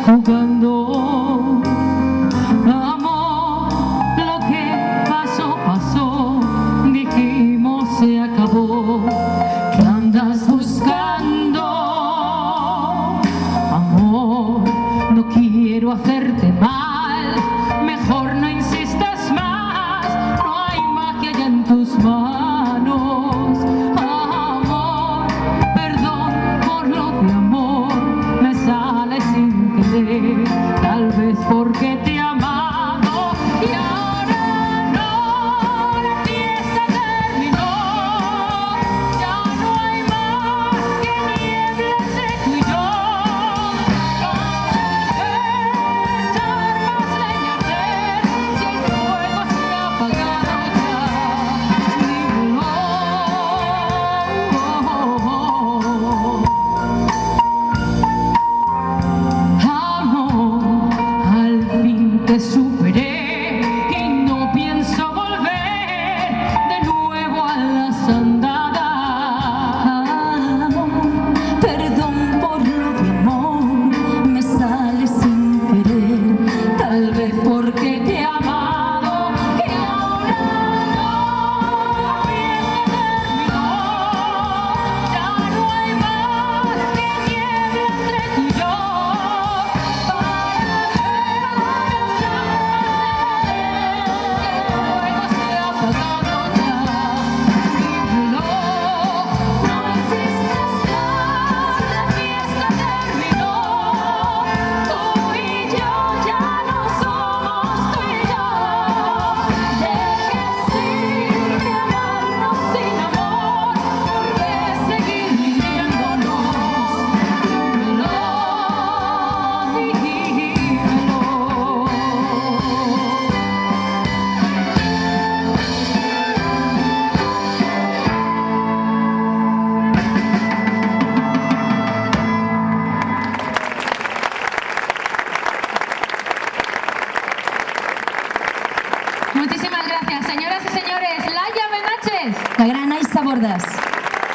jugando. Amor, lo que pasó, pasó, dijimos se acabó. ¿Qué andas buscando? Amor, no quiero hacerte mal, mejor no insistas más, no hay magia ya en tus manos. Amor, perdón por lo de amor, me sale sin querer, tal vez porque te he amado y ahora no, la fiesta terminó, ya no hay más que niebla entre tú y yo. Te superé y no pienso volver de nuevo a las andadas. Perdón por lo de amor, me sale sin querer, Tal vez porque te he amado y ahora no, la fiesta terminó, ya no hay más que niebla entre tú y yo. Muchísimas gracias, señoras y señores. Laia Benaches. la gran Aisa Bordas.